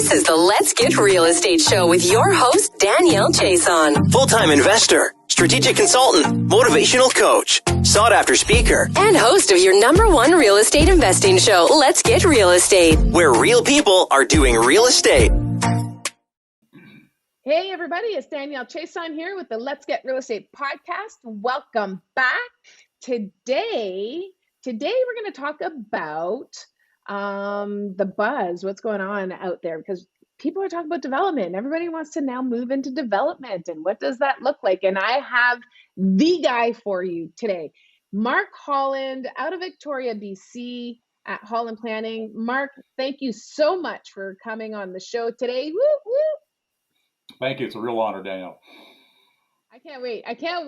This is the Let's Get Real Estate Show with your host, Danielle Chason. Full-time investor, strategic consultant, motivational coach, sought-after speaker, and host of your #1 real estate investing show, Let's Get Real Estate, where real people are doing real estate. Hey everybody, it's Danielle Chason here with the Let's Get Real Estate podcast. Welcome back. Today we're going to talk about the buzz, what's going on out there, because people are talking about development and everybody wants to now move into development. And what does that look like? And I have the guy for you today, Mark Holland out of Victoria, BC at Holland Planning. Mark, thank you so much for coming on the show today. Woo, woo. Thank you. It's a real honor, Danielle. I can't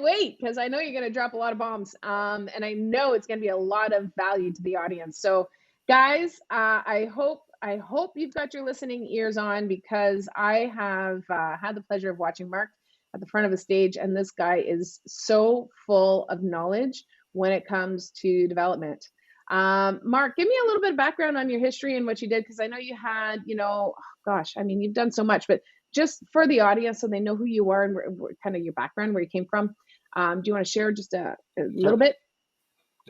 wait because I know you're going to drop a lot of bombs. And I know it's going to be a lot of value to the audience. So guys, I hope you've got your listening ears on, because I have had the pleasure of watching Mark at the front of the stage. And this guy is so full of knowledge when it comes to development. Mark, give me a little bit of background on your history and what you did, because I know you had, you've done so much, but just for the audience so they know who you are and kind of your background, where you came from. Do you want to share just a little bit?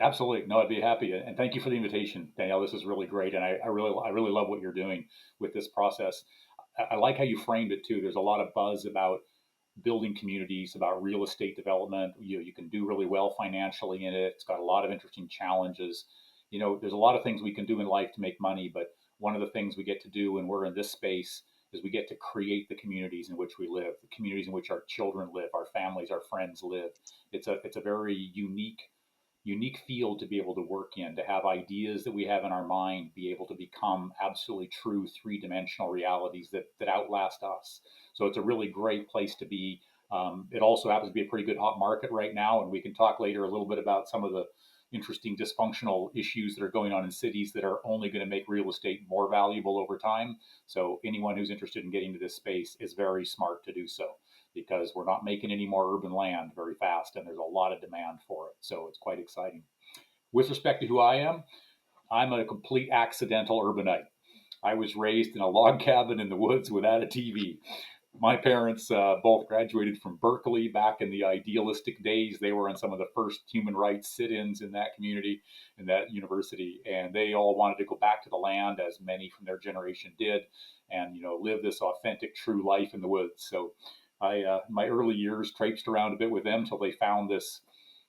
Absolutely. No, I'd be happy. And thank you for the invitation, Danielle. This is really great. And I really love what you're doing with this process. I like how you framed it too. There's a lot of buzz about building communities, about real estate development. You can do really well financially in it. It's got a lot of interesting challenges. There's a lot of things we can do in life to make money, but one of the things we get to do when we're in this space is we get to create the communities in which we live, the communities in which our children live, our families, our friends live. It's a very unique field to be able to work in, to have ideas that we have in our mind be able to become absolutely true three-dimensional realities that outlast us. So it's a really great place to be. It also happens to be a pretty good hot market right now, and we can talk later a little bit about some of the interesting dysfunctional issues that are going on in cities that are only going to make real estate more valuable over time. So anyone who's interested in getting to this space is very smart to do so, because we're not making any more urban land very fast, and there's a lot of demand for it. So it's quite exciting. With respect to who I am, I'm a complete accidental urbanite. I was raised in a log cabin in the woods without a TV. My parents both graduated from Berkeley back in the idealistic days. They were in some of the first human rights sit-ins in that community, in that university, and they all wanted to go back to the land, as many from their generation did, and live this authentic, true life in the woods. So my early years traipsed around a bit with them till they found this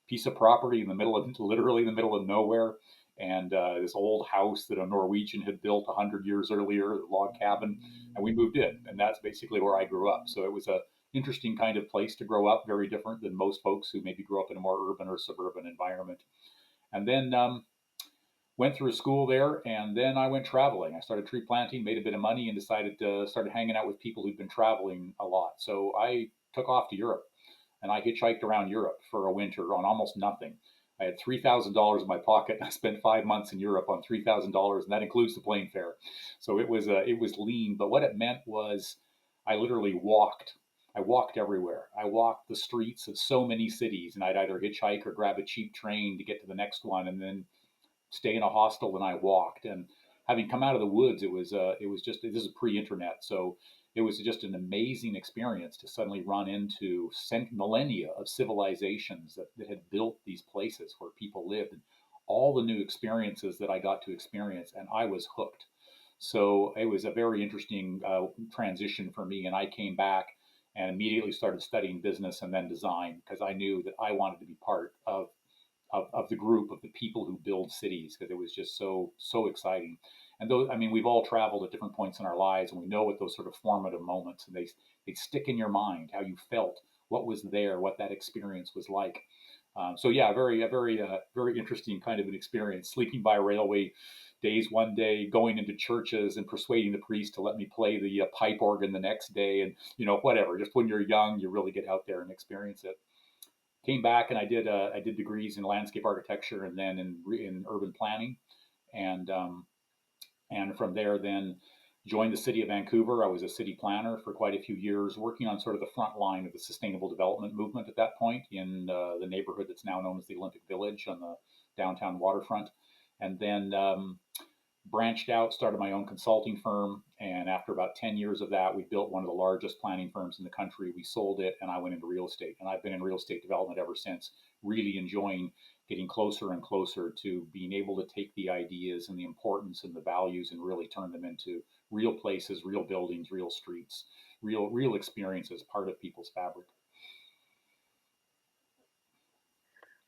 piece of property literally in the middle of nowhere, and this old house that a Norwegian had built 100 years earlier, a log cabin, and we moved in, and that's basically where I grew up. So it was a interesting kind of place to grow up, very different than most folks who maybe grew up in a more urban or suburban environment. And then went through school there, and then I went traveling. I started tree planting, made a bit of money, and decided to start hanging out with people who'd been traveling a lot. So I took off to Europe, and I hitchhiked around Europe for a winter on almost nothing. I had $3,000 in my pocket. I spent 5 months in Europe on $3,000, and that includes the plane fare. So it was lean. But what it meant was I literally walked. I walked everywhere. I walked the streets of so many cities, and I'd either hitchhike or grab a cheap train to get to the next one, and then stay in a hostel. And I walked. And having come out of the woods, it was just, this is pre-internet, so it was just an amazing experience to suddenly run into millennia of civilizations that had built these places where people lived, and all the new experiences that I got to experience, and I was hooked. So it was a very interesting transition for me, and I came back and immediately started studying business and then design, because I knew that I wanted to be part of the group of the people who build cities, because it was just so exciting. And those, we've all traveled at different points in our lives, and we know what those sort of formative moments, and they stick in your mind, how you felt, what was there, what that experience was like. So yeah, a very interesting kind of an experience. Sleeping by railway days one day, going into churches and persuading the priest to let me play the pipe organ the next day, and whatever. Just when you're young, you really get out there and experience it. Came back and I did degrees in landscape architecture and then in urban planning, and from there then joined the city of Vancouver. I was a city planner for quite a few years, working on sort of the front line of the sustainable development movement at that point in the neighborhood that's now known as the Olympic Village on the downtown waterfront. And then branched out, started my own consulting firm, And after about 10 years of that, we built one of the largest planning firms in the country. We sold it, and I went into real estate. And I've been in real estate development ever since, really enjoying getting closer and closer to being able to take the ideas and the importance and the values and really turn them into real places, real buildings, real streets, real experiences, part of people's fabric.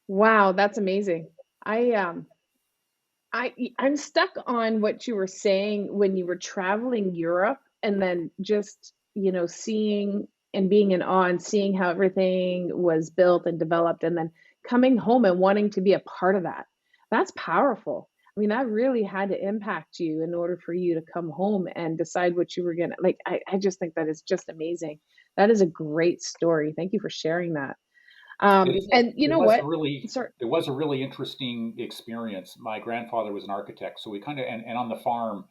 Wow, that's amazing. I I'm stuck on what you were saying when you were traveling Europe and then just, seeing and being in awe and seeing how everything was built and developed and then coming home and wanting to be a part of that. That's powerful. I mean, that really had to impact you in order for you to come home and decide what you were gonna like. I just think that is just amazing. That is a great story. Thank you for sharing that. It is. And you It know was a what? really. Sorry. It was a really interesting experience. My grandfather was an architect, so we kind of and on the farm,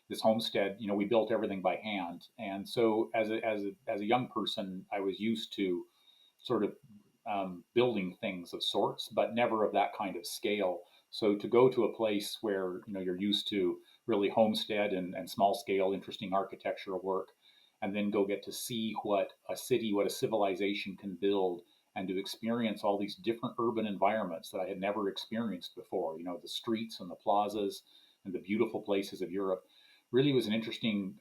this homestead, we built everything by hand. And so as a young person, I was used to sort of building things of sorts, but never of that kind of scale. So to go to a place where you're used to really homestead and small scale, interesting architectural work, and then go get to see what a city, what a civilization can build, and to experience all these different urban environments that I had never experienced before. The streets and the plazas and the beautiful places of Europe really was an interesting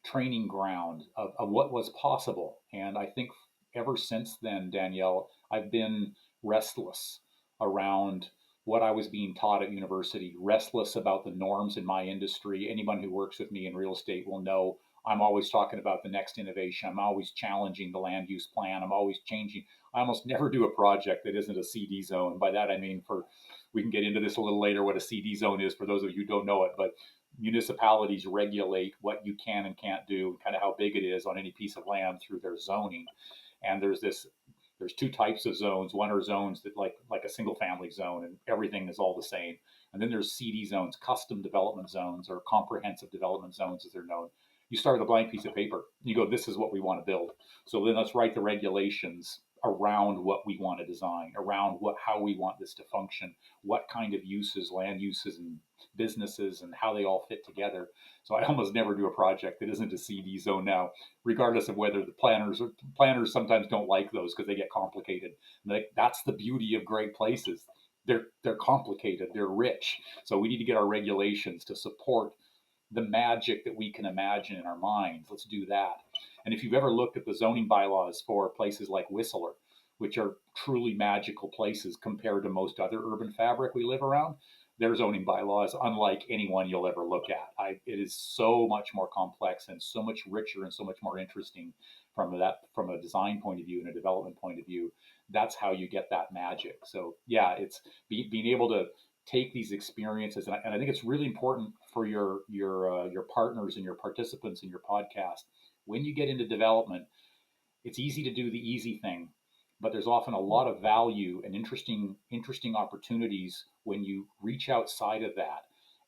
training ground of what was possible. And I think ever since then, Danielle, I've been restless around what I was being taught at university, restless about the norms in my industry. Anyone who works with me in real estate will know I'm always talking about the next innovation. I'm always challenging the land use plan. I'm always changing. I almost never do a project that isn't a CD zone. By that, I mean, we can get into this a little later, what a CD zone is for those of you who don't know it, but municipalities regulate what you can and can't do, kind of how big it is on any piece of land through their zoning. And there's two types of zones. One are zones that like a single family zone and everything is all the same. And then there's CD zones, custom development zones, or comprehensive development zones as they're known. You start with a blank piece of paper. You go, this is what we want to build. So then let's write the regulations around what we want to design, around how we want this to function, what kind of uses, land uses, and businesses, and how they all fit together. So I almost never do a project that isn't a CD zone now, regardless of whether the planners sometimes don't like those because they get complicated. That's the beauty of great places. They're complicated, they're rich. So we need to get our regulations to support the magic that we can imagine in our minds. Let's do that. And if you've ever looked at the zoning bylaws for places like Whistler, which are truly magical places compared to most other urban fabric we live around, their zoning bylaws unlike anyone you'll ever look at. It is so much more complex and so much richer and so much more interesting from a design point of view and a development point of view. That's how you get that magic. So yeah, it's being able to take these experiences, and I think it's really important for your partners and your participants in your podcast. When you get into development, it's easy to do the easy thing, but there's often a lot of value and interesting opportunities when you reach outside of that,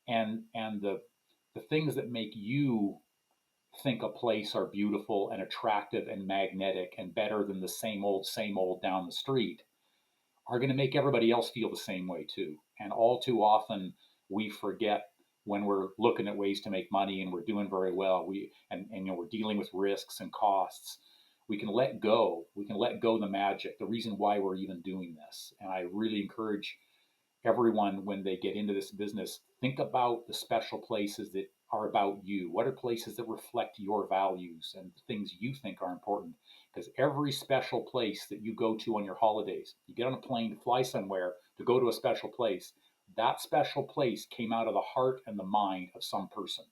and the things that make you think a place are beautiful and attractive and magnetic and better than the same old down the street are going to make everybody else feel the same way too. And all too often we forget when we're looking at ways to make money and we're doing very well. We're dealing with risks and costs. We can let go. We can let go the magic, the reason why we're even doing this. And I really encourage everyone when they get into this business, think about the special places that are about you. What are places that reflect your values and things you think are important? Because every special place that you go to on your holidays, you get on a plane to fly somewhere to go to a special place, that special place came out of the heart and the mind of some person.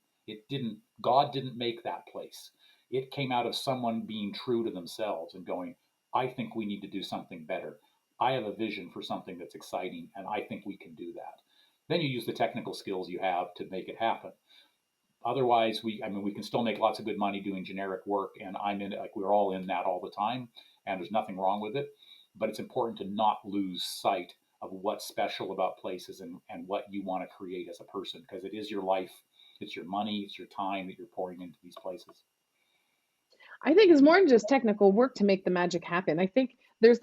God didn't make that place. It came out of someone being true to themselves and going, I think we need to do something better. I have a vision for something that's exciting, and I think we can do that. Then you use the technical skills you have to make it happen. Otherwise, we can still make lots of good money doing generic work, and we're all in that all the time, and there's nothing wrong with it. But it's important to not lose sight of what's special about places and what you want to create as a person, because it is your life, it's your money, it's your time that you're pouring into these places. I think it's more than just technical work to make the magic happen. I think there's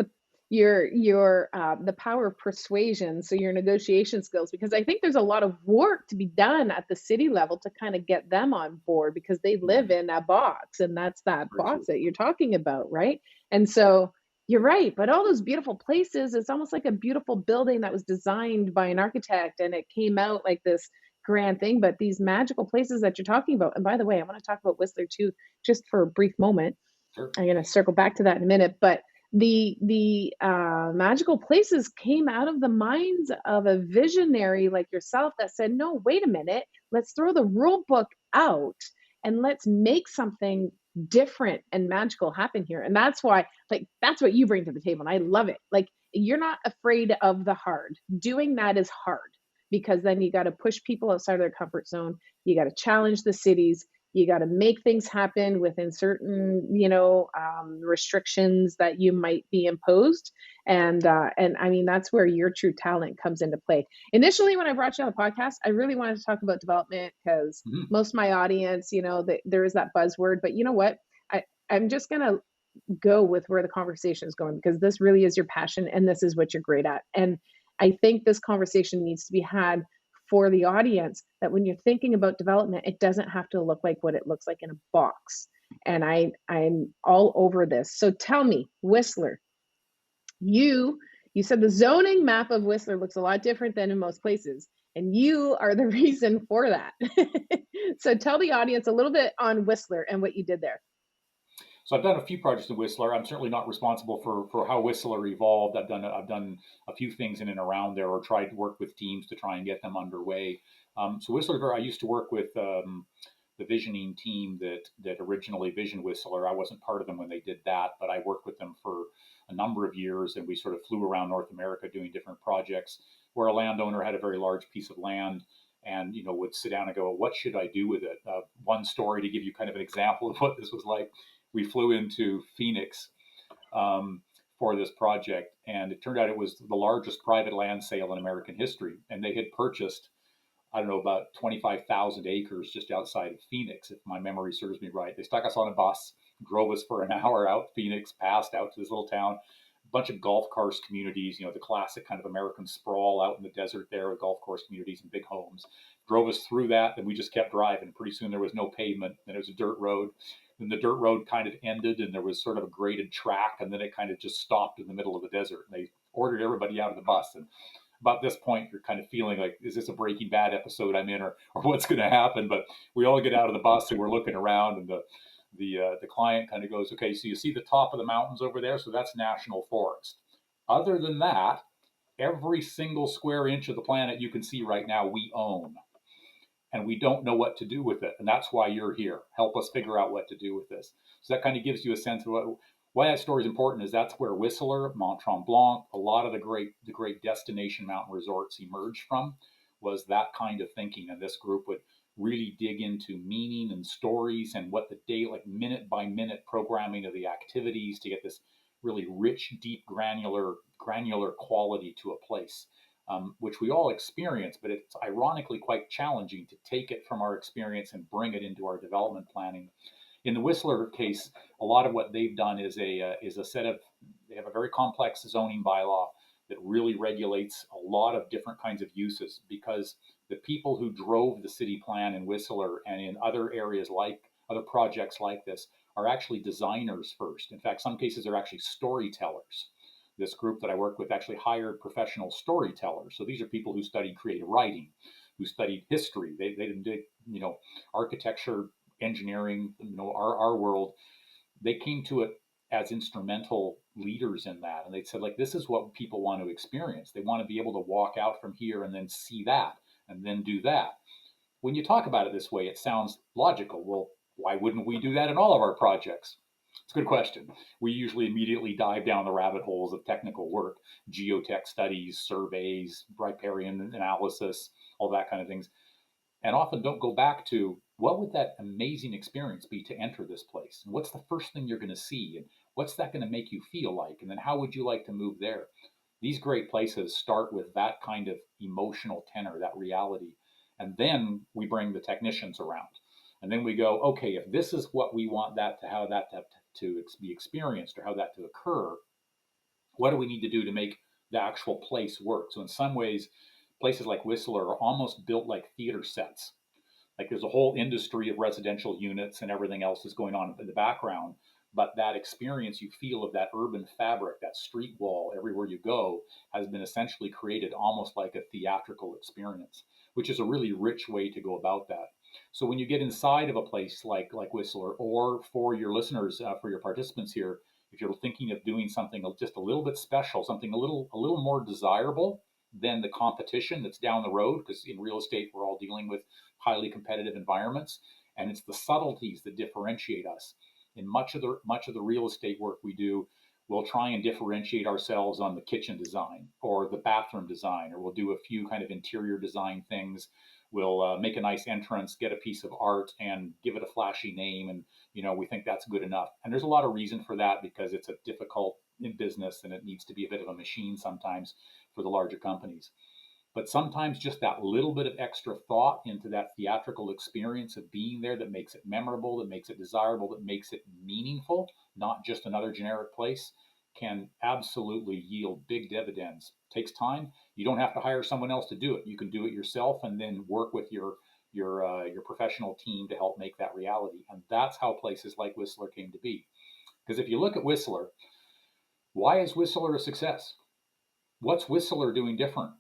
the power of persuasion, so your negotiation skills, because I think there's a lot of work to be done at the city level to kind of get them on board, because they live in that box, and that's that Very box true. that you're talking about, right? And so you're right, but all those beautiful places, it's almost like a beautiful building that was designed by an architect and it came out like this grand thing. But these magical places that you're talking about, and by the way, I want to talk about Whistler too, just for a brief moment. Sure. I'm going to circle back to that in a minute, but magical places came out of the minds of a visionary like yourself that said, "No, wait a minute, let's throw the rule book out and let's make something different and magical happen here." And that's why, like, that's what you bring to the table, and I love it. Like, you're not afraid of the hard. Doing that is hard because then you got to push people outside of their comfort zone. You got to challenge the cities, you got to make things happen within certain, restrictions that you might be imposed. And I mean, that's where your true talent comes into play. Initially, when I brought you on the podcast, I really wanted to talk about development because Mhm. most of my audience, there is that buzzword. But you know what? I'm just going to go with where the conversation is going, because this really is your passion and this is what you're great at. And I think this conversation needs to be had for the audience, that when you're thinking about development, it doesn't have to look like what it looks like in a box. And I'm all over this. So tell me, Whistler, you said the zoning map of Whistler looks a lot different than in most places, and you are the reason for that. So tell the audience a little bit on Whistler and what you did there. So I've done a few projects in Whistler. I'm certainly not responsible for how Whistler evolved. I've done a few things in and around there, or tried to work with teams to try and get them underway. So Whistler, I used to work with the visioning team that originally visioned Whistler. I wasn't part of them when they did that, but I worked with them for a number of years, and we sort of flew around North America doing different projects where a landowner had a very large piece of land and would sit down and go, what should I do with it? One story to give you kind of an example of what this was like: we flew into Phoenix um, for this project, and it turned out it was the largest private land sale in American history. And they had purchased, I don't know, about 25,000 acres just outside of Phoenix, if my memory serves me right. They stuck us on a bus, drove us for an hour out Phoenix, passed out to this little town, a bunch of golf course communities, the classic kind of American sprawl out in the desert there with golf course communities and big homes. Drove us through that, and we just kept driving. Pretty soon there was no pavement, and it was a dirt road. Then the dirt road kind of ended, and there was sort of a graded track, and then it kind of just stopped in the middle of the desert. And they ordered everybody out of the bus. And about this point, you're kind of feeling like, is this a Breaking Bad episode I'm in, or what's going to happen? But we all get out of the bus and we're looking around, and the client kind of goes, okay, so you see the top of the mountains over there, so that's national forest. Other than that, every single square inch of the planet you can see right now, we own, and we don't know what to do with it. And that's why you're here. Help us figure out what to do with this. So that kind of gives you a sense of why that story is important. Is that's where Whistler, Mont Tremblant, a lot of the great destination mountain resorts emerged from, was that kind of thinking. And this group would really dig into meaning and stories and what the day, like minute by minute programming of the activities, to get this really rich, deep, granular quality to a place, which we all experience, but it's ironically quite challenging to take it from our experience and bring it into our development planning. In the Whistler case, a lot of what they've done is a set of, they have a very complex zoning bylaw that really regulates a lot of different kinds of uses, because the people who drove the city plan in Whistler and in other areas, like other projects like this, are actually designers first. In fact, some cases are actually storytellers. This group that I work with actually hired professional storytellers. So these are people who studied creative writing, who studied history. They didn't do, architecture, engineering, our world. They came to it as instrumental leaders in that. And they said, like, this is what people want to experience. They want to be able to walk out from here and then see that and then do that. When you talk about it this way, it sounds logical. Well, why wouldn't we do that in all of our projects? It's a good question. We usually immediately dive down the rabbit holes of technical work, geotech studies, surveys, riparian analysis, all that kind of things, and often don't go back to what would that amazing experience be to enter this place? And what's the first thing you're going to see? And what's that going to make you feel like? And then how would you like to move there? These great places start with that kind of emotional tenor, that reality. And then we bring the technicians around. And then we go, okay, if this is what we want that to, how that to be experienced, or how that to occur, What do we need to do to make the actual place work? So in some ways, places like Whistler are almost built like theater sets. Like there's a whole industry of residential units and everything else is going on in the background. But that experience you feel of that urban fabric, that street wall everywhere you go, has been essentially created almost like a theatrical experience, which is a really rich way to go about that. So when you get inside of a place like Whistler, or for your listeners, for your participants here, if you're thinking of doing something just a little bit special, something a little more desirable than the competition that's down the road, because in real estate we're all dealing with highly competitive environments, and it's the subtleties that differentiate us. In much of the real estate work we do, we'll try and differentiate ourselves on the kitchen design or the bathroom design, or we'll do a few kind of interior design things. We'll make a nice entrance, get a piece of art, and give it a flashy name, and we think that's good enough. And there's a lot of reason for that because it's a difficult in business, and it needs to be a bit of a machine sometimes for the larger companies. But sometimes just that little bit of extra thought into that theatrical experience of being there that makes it memorable, that makes it desirable, that makes it meaningful, not just another generic place, can absolutely yield big dividends. It takes time. You don't have to hire someone else to do it. You can do it yourself and then work with your professional team to help make that reality. And that's how places like Whistler came to be. Because if you look at Whistler, why is Whistler a success? What's Whistler doing different?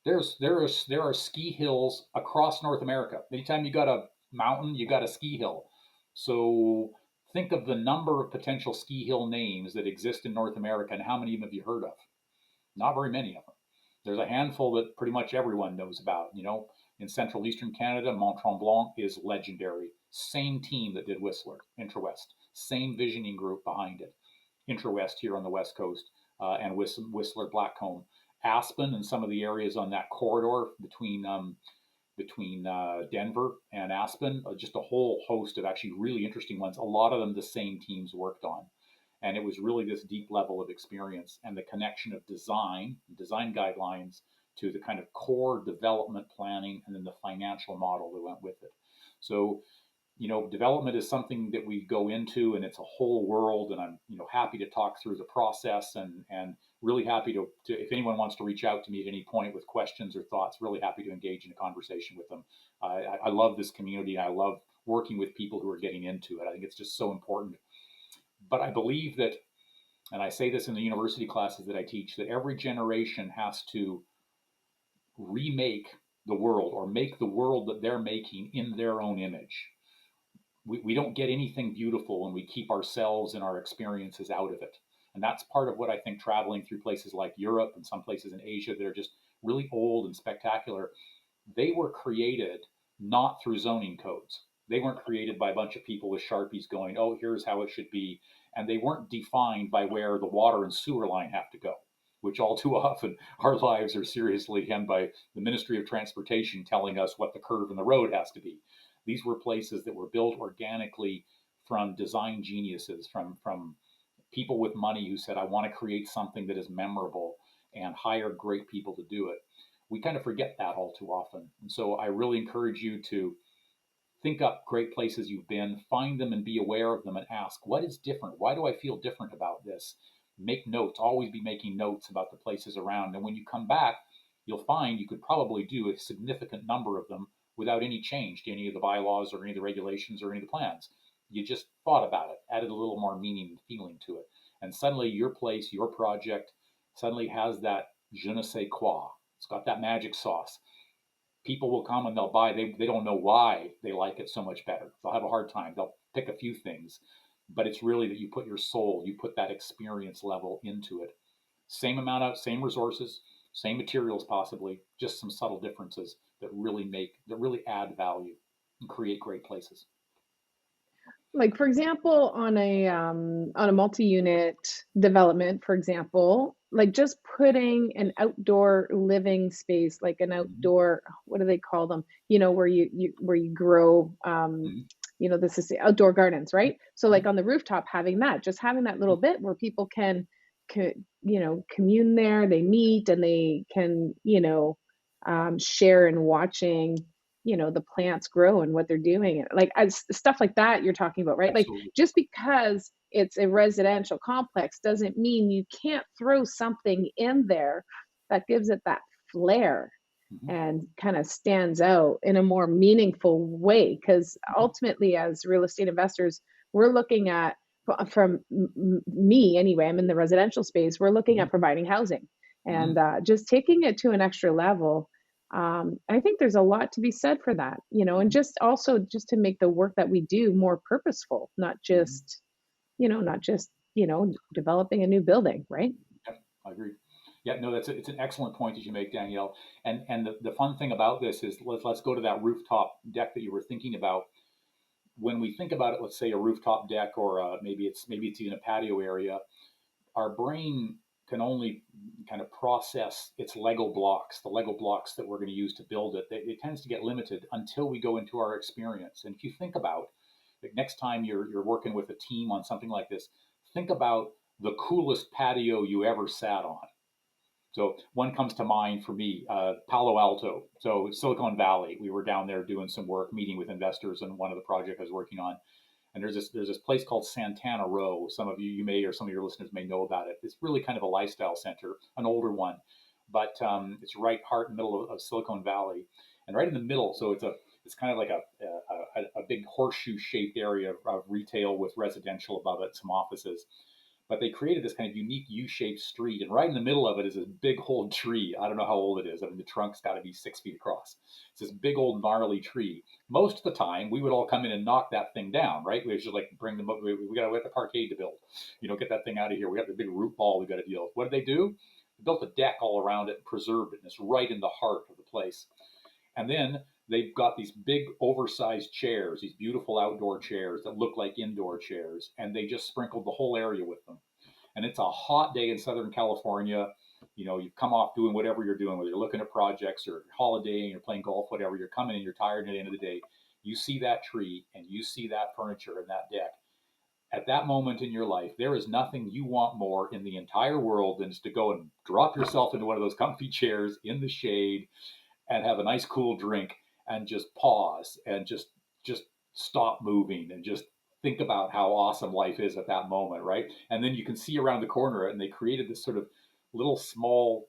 There are ski hills across North America. Anytime you got a mountain, you got a ski hill. So think of the number of potential ski hill names that exist in North America, and how many of them have you heard of? Not very many of them. There's a handful that pretty much everyone knows about. In central eastern Canada, Mont Tremblant is legendary. Same team that did Whistler, Intrawest. Same visioning group behind it. Intrawest here on the west coast, and Whistler Blackcomb. Aspen and some of the areas on that corridor between Denver and Aspen, just a whole host of actually really interesting ones. A lot of them the same teams worked on. And it was really this deep level of experience and the connection of design guidelines to the kind of core development planning and then the financial model that went with it. So, development is something that we go into, and it's a whole world. And I'm, happy to talk through the process, and really happy to if anyone wants to reach out to me at any point with questions or thoughts, really happy to engage in a conversation with them. I love this community. I love working with people who are getting into it. I think it's just so important. But I believe that, and I say this in the university classes that I teach, that every generation has to remake the world or make the world that they're making in their own image. We don't get anything beautiful when we keep ourselves and our experiences out of it. And that's part of what I think traveling through places like Europe and some places in Asia that are just really old and spectacular, they were created not through zoning codes. They weren't created by a bunch of people with Sharpies going, oh, here's how it should be. And they weren't defined by where the water and sewer line have to go, which all too often our lives are seriously hemmed by the Ministry of Transportation telling us what the curve in the road has to be. These were places that were built organically from design geniuses, from people with money who said, I want to create something that is memorable, and hire great people to do it. We kind of forget that all too often. And so I really encourage you to think up great places you've been, find them and be aware of them, and ask, what is different? Why do I feel different about this? Make notes, always be making notes about the places around. And when you come back, you'll find you could probably do a significant number of them without any change to any of the bylaws or any of the regulations or any of the plans. You just thought about it, added a little more meaning and feeling to it. And suddenly your place, your project, suddenly has that je ne sais quoi. It's got that magic sauce. People will come and they'll buy. They don't know why they like it so much better. They'll have a hard time. They'll pick a few things. But it's really that you put your soul, you put that experience level into it. Same resources, same materials possibly, just some subtle differences that really add value and create great places. Like, for example, on a multi-unit development, for example, like just putting an outdoor living space, like an outdoor, what do they call them? Where you grow, this is the outdoor gardens, right? So like on the rooftop, having that little bit where people can commune there, they meet, and they can share in watching the plants grow and what they're doing. Like stuff like that you're talking about, right? Like Absolutely. just because it's a residential complex doesn't mean you can't throw something in there that gives it that flair Hmm. and kind of stands out in a more meaningful way. Because Hmm. ultimately, as real estate investors, we're looking at, from me anyway, I'm in the residential space, we're looking Hmm. at providing housing Hmm. and just taking it to an extra level. I think there's a lot to be said for that, and just also just to make the work that we do more purposeful, Hmm. not just, developing a new building, right? Yep, I agree. Yeah, no, it's an excellent point that you make, Danielle. And the fun thing about this is let's go to that rooftop deck that you were thinking about. When we think about it, let's say a rooftop deck, or maybe it's even a patio area. Our brain can only kind of process its Lego blocks, the Lego blocks that we're going to use to build it. It tends to get limited until we go into our experience. And if you think about, like, next time you're working with a team on something like this, think about the coolest patio you ever sat on. So one comes to mind for me, Palo Alto. So Silicon Valley, we were down there doing some work, meeting with investors on one of the projects I was working on. And there's this place called Santana Row. Some of you may, or some of your listeners may know about it. It's really kind of a lifestyle center, an older one, but it's right heart in the middle of Silicon Valley, and right in the middle. So it's kind of like a big horseshoe shaped area of retail with residential above it, some offices. But they created this kind of unique U-shaped street, and right in the middle of it is this big old tree. I don't know how old it is. I mean, the trunk's got to be 6 feet across. It's this big old gnarly tree. Most of the time, we would all come in and knock that thing down, right? We should like bring them up. We got the parkade to build. Get that thing out of here. We got the big root ball we got to deal with. What did they do? They built a deck all around it and preserved it, and it's right in the heart of the place. And then they've got these big oversized chairs, these beautiful outdoor chairs that look like indoor chairs, and they just sprinkled the whole area with them. And it's a hot day in Southern California. You've come off doing whatever you're doing, whether you're looking at projects or holidaying, you're playing golf, whatever. You're coming and you're tired at the end of the day. You see that tree and you see that furniture and that deck. At that moment in your life, there is nothing you want more in the entire world than just to go and drop yourself into one of those comfy chairs in the shade and have a nice cool drink and just pause and just stop moving and just think about how awesome life is at that moment, right? And then you can see around the corner, and they created this sort of little small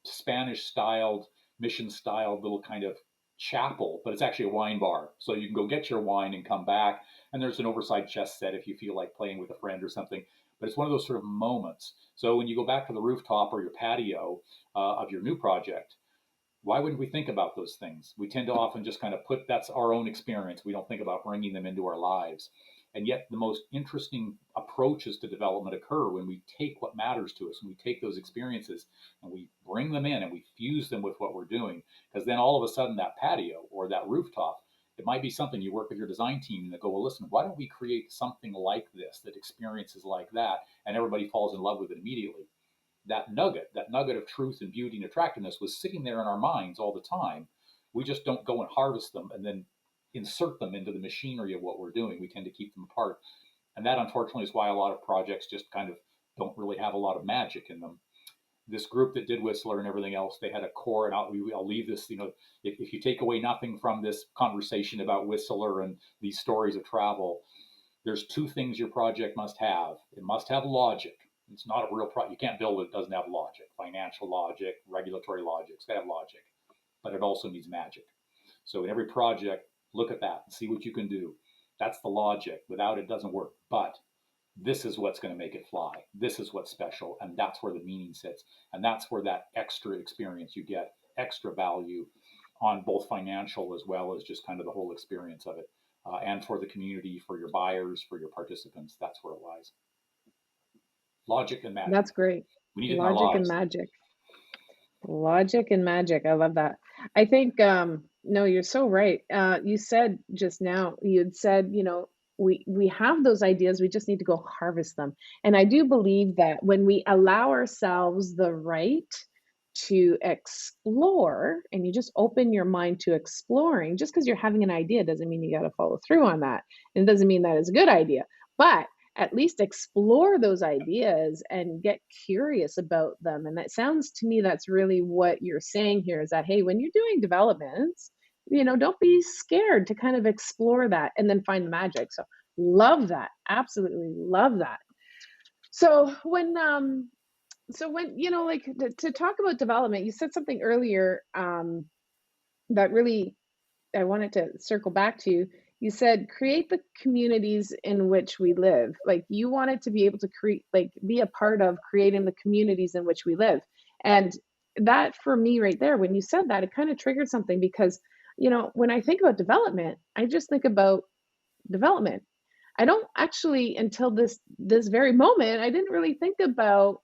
Spanish styled, mission styled little kind of chapel, but it's actually a wine bar. So you can go get your wine and come back, and there's an oversized chess set if you feel like playing with a friend or something. But it's one of those sort of moments. So when you go back to the rooftop or your patio of your new project, why wouldn't we think about those things? We tend to often just kind of put that's our own experience. We don't think about bringing them into our lives. And yet, the most interesting approaches to development occur when we take what matters to us, and we take those experiences and we bring them in and we fuse them with what we're doing. Because then all of a sudden, that patio or that rooftop, it might be something you work with your design team and they go, well, listen, why don't we create something like this that experiences like that? And everybody falls in love with it immediately. That nugget of truth and beauty and attractiveness was sitting there in our minds all the time. We just don't go and harvest them and then insert them into the machinery of what we're doing. We tend to keep them apart. And that, unfortunately, is why a lot of projects just kind of don't really have a lot of magic in them. This group that did Whistler and everything else, they had a core, and I'll leave this, if you take away nothing from this conversation about Whistler and these stories of travel, there's two things your project must have. It must have logic. It's not a real project. You can't build it that doesn't have logic. Financial logic, regulatory logic. It's got to have logic. But it also needs magic. So in every project, look at that and see what you can do. That's the logic. Without it, doesn't work. But this is what's going to make it fly. This is what's special. And that's where the meaning sits. And that's where that extra experience you get, extra value on both financial as well as just kind of the whole experience of it. And for the community, for your buyers, for your participants, that's where it lies. Logic and magic. That's great. We need it in our Logic and lives. magic. Logic and magic. I love that. I think no, you're so right. You said just now, you'd said, we have those ideas, we just need to go harvest them. And I do believe that when we allow ourselves the right to explore, and you just open your mind to exploring, just because you're having an idea doesn't mean you got to follow through on that. And it doesn't mean that it's a good idea. But at least explore those ideas and get curious about them. And that sounds to me that's really what you're saying here, is that, hey, when you're doing developments, don't be scared to kind of explore that and then find the magic. So love that. Absolutely love that. So when like to talk about development, you said something earlier that really I wanted to circle back to. You said create the communities in which we live. Like you wanted to be able to create, like be a part of creating the communities in which we live. And that for me right there, when you said that, it kind of triggered something because, when I think about development, I just think about development. I don't actually until this very moment, I didn't really think about,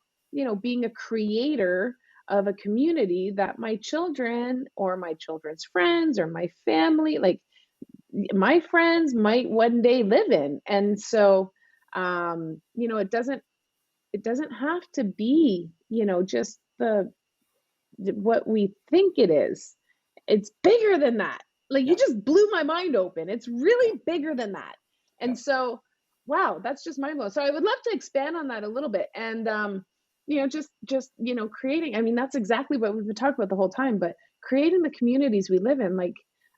being a creator of a community that my children or my children's friends or my family, like my friends might one day live in. And so it doesn't have to be, just what we think it is. It's bigger than that. Like Yeah, you just blew my mind open. It's yeah, really bigger than that. yeah. And so, wow, that's just mind blowing. So I would love to expand on that a little bit. And just creating. I mean, that's exactly what we've been talking about the whole time. But creating the communities we live in, like,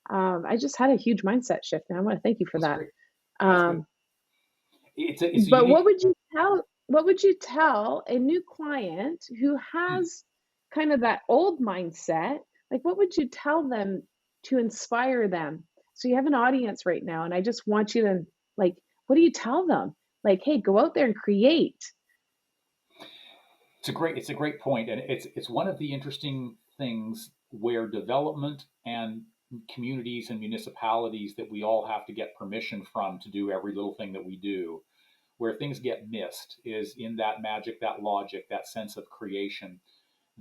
I just had a huge mindset shift, and I want to thank you for That's that. great. That's good. Um, It's a but unique. what would you tell a new client who Hmm. has kind of that old mindset? Like what would you tell them to inspire them? So you have an audience right now and I just want you to like what do you tell them? Like, hey, go out there and create. It's a great point, and it's one of the interesting things where development and communities and municipalities that we all have to get permission from to do every little thing that we do, where things get missed is in that magic, that logic, that sense of creation.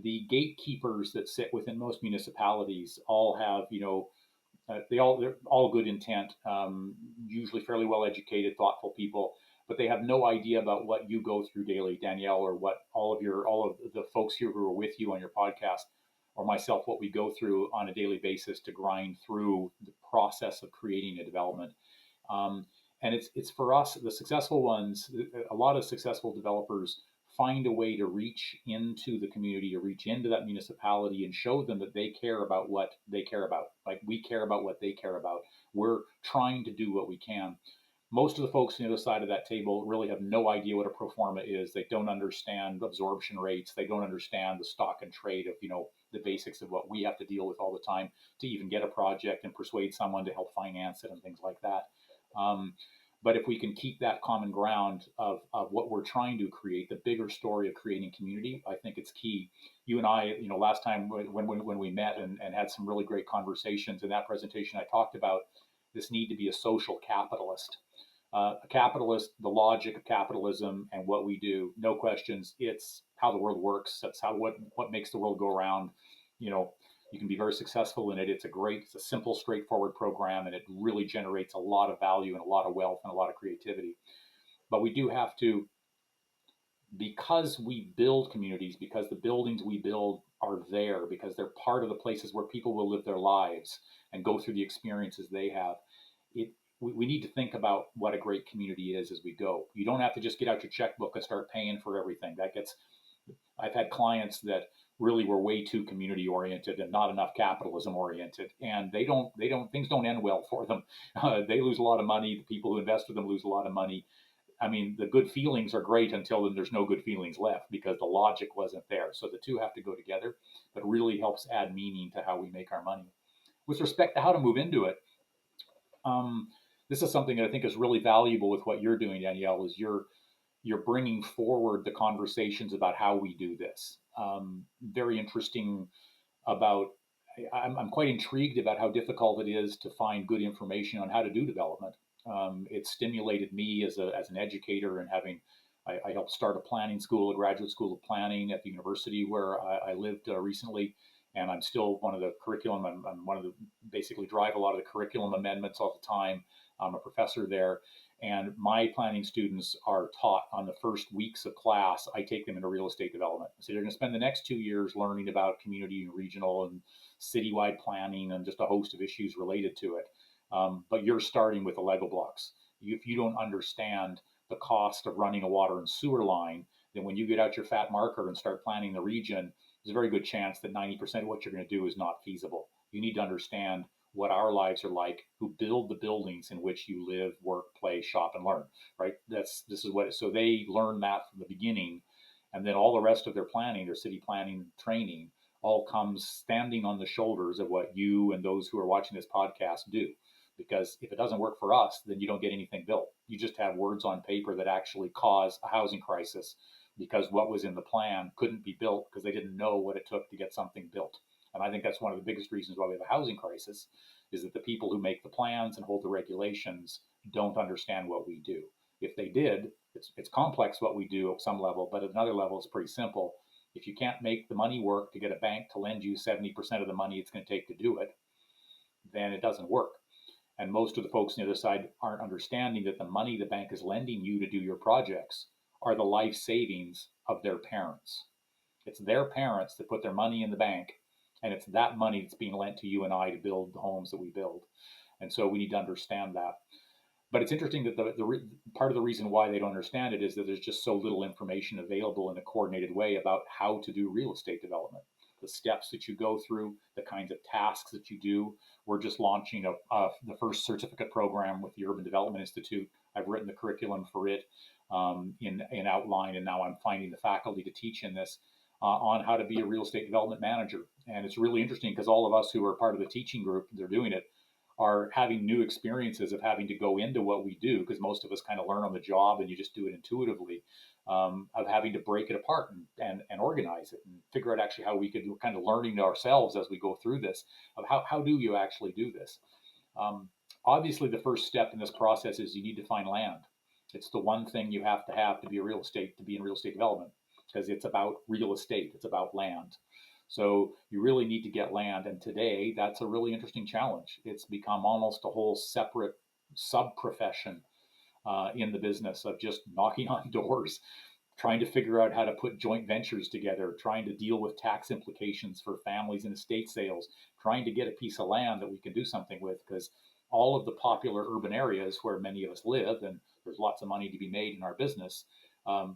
The gatekeepers that sit within most municipalities all have, they're all good intent, usually fairly well educated, thoughtful people, but they have no idea about what you go through daily, Danielle, or what all of the folks here who are with you on your podcast, or myself, what we go through on a daily basis to grind through the process of creating a development. Um, and it's for us, the successful ones. A lot of successful developers find a way to reach into the community, to reach into that municipality and show them that they care about what they care about. Like we care about what they care about. We're trying to do what we can. Most of the folks on the other side of that table really have no idea what a pro forma is. They don't understand absorption rates. They don't understand the stock and trade of, the basics of what we have to deal with all the time to even get a project and persuade someone to help finance it and things like that. Um, but if we can keep that common ground of what we're trying to create, the bigger story of creating community, I think it's key. You and I, last time when we met and had some really great conversations in that presentation, I talked about this need to be a social capitalist. A capitalist, the logic of capitalism and what we do, no questions. It's how the world works. That's what makes the world go around. You know, you can be very successful in it. It's a simple, straightforward program, and it really generates a lot of value and a lot of wealth and a lot of creativity. But we do have to, because we build communities, because the buildings we build are there, because they're part of the places where people will live their lives and go through the experiences they have. It we need to think about what a great community is as we go. You don't have to just get out your checkbook and start paying for everything. I've had clients that really were way too community oriented and not enough capitalism oriented, and things don't end well for them. They lose a lot of money. The people who invest with them lose a lot of money. I mean, the good feelings are great until then there's no good feelings left because the logic wasn't there. So the two have to go together, but really helps add meaning to how we make our money. With respect to how to move into it, um, this is something that I think is really valuable with what you're doing, Danielle. Is you're bringing forward the conversations about how we do this. Very interesting about. I'm quite intrigued about how difficult it is to find good information on how to do development. It stimulated me as an educator and I helped start a planning school, a graduate school of planning at the university where I lived recently, and I'm still one of the curriculum. I'm one of the basically drive a lot of the curriculum amendments all the time. I'm a professor there, and my planning students are taught on the first weeks of class. I take them into real estate development. So they're going to spend the next 2 years learning about community and regional and citywide planning and just a host of issues related to it. But you're starting with the Lego blocks. If you don't understand the cost of running a water and sewer line, then when you get out your fat marker and start planning the region, there's a very good chance that 90% of what you're going to do is not feasible. You need to understand what our lives are like, who build the buildings in which you live, work, play, shop, and learn, right? This is what, so they learn that from the beginning. And then all the rest of their planning, their city planning training, all comes standing on the shoulders of what you and those who are watching this podcast do. Because if it doesn't work for us, then you don't get anything built. You just have words on paper that actually cause a housing crisis because what was in the plan couldn't be built because they didn't know what it took to get something built. And I think that's one of the biggest reasons why we have a housing crisis, is that the people who make the plans and hold the regulations don't understand what we do. If they did, it's complex what we do at some level, but at another level, it's pretty simple. If you can't make the money work to get a bank to lend you 70% of the money it's going to take to do it, then it doesn't work. And most of the folks on the other side aren't understanding that the money the bank is lending you to do your projects are the life savings of their parents. It's their parents that put their money in the bank, and it's that money that's being lent to you and I to build the homes that we build. And so we need to understand that. But it's interesting that the part of the reason why they don't understand it is that there's just so little information available in a coordinated way about how to do real estate development, the steps that you go through, the kinds of tasks that you do. We're just launching the first certificate program with the Urban Development Institute. I've written the curriculum for it in outline, and now I'm finding the faculty to teach in this on how to be a real estate development manager. And it's really interesting because all of us who are part of the teaching group, they're doing it, are having new experiences of having to go into what we do, because most of us kind of learn on the job and you just do it intuitively, of having to break it apart and organize it and figure out actually how we could do kind of learning ourselves as we go through this, of how do you actually do this. Obviously, the first step in this process is you need to find land. It's the one thing you have to be a real estate, to be in real estate development, because it's about real estate. It's about land. So you really need to get land. And today, that's a really interesting challenge. It's become almost a whole separate sub-profession in the business of just knocking on doors, trying to figure out how to put joint ventures together, trying to deal with tax implications for families and estate sales, trying to get a piece of land that we can do something with, because all of the popular urban areas where many of us live, and there's lots of money to be made in our business,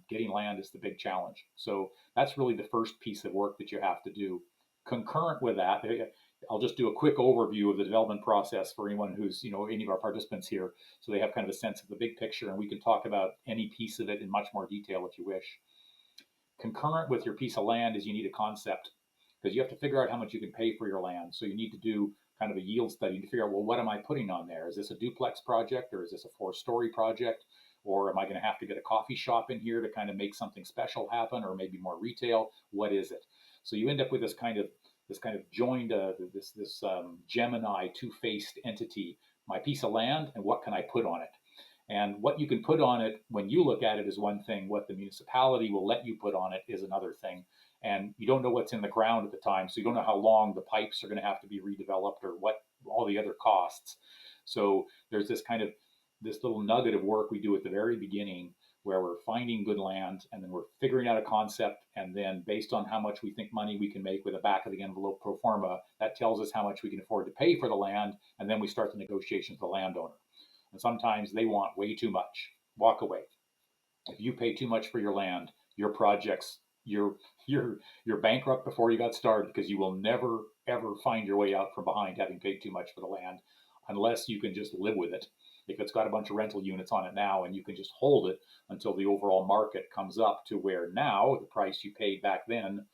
getting land is the big challenge. So that's really the first piece of work that you have to do. Concurrent with that, I'll just do a quick overview of the development process for anyone who's, any of our participants here, so they have kind of a sense of the big picture, and we can talk about any piece of it in much more detail if you wish. Concurrent with your piece of land is you need a concept, because you have to figure out how much you can pay for your land. So you need to do kind of a yield study to figure out, well, what am I putting on there? Is this a duplex project, or is this a 4-story project? Or am I going to have to get a coffee shop in here to kind of make something special happen, or maybe more retail? What is it? So you end up with this kind of joined this Gemini two-faced entity. My piece of land, and what can I put on it? And what you can put on it when you look at it is one thing. What the municipality will let you put on it is another thing. And you don't know what's in the ground at the time, so you don't know how long the pipes are going to have to be redeveloped, or what all the other costs. So there's this little nugget of work we do at the very beginning, where we're finding good land, and then we're figuring out a concept, and then based on how much we think money we can make with a back of the envelope pro forma, that tells us how much we can afford to pay for the land, and then we start the negotiations with the landowner. And sometimes they want way too much. Walk away. If you pay too much for your land, your projects, you're bankrupt before you got started, because you will never ever find your way out from behind having paid too much for the land, unless you can just live with it. If it's got a bunch of rental units on it now, and you can just hold it until the overall market comes up to where now the price you paid back then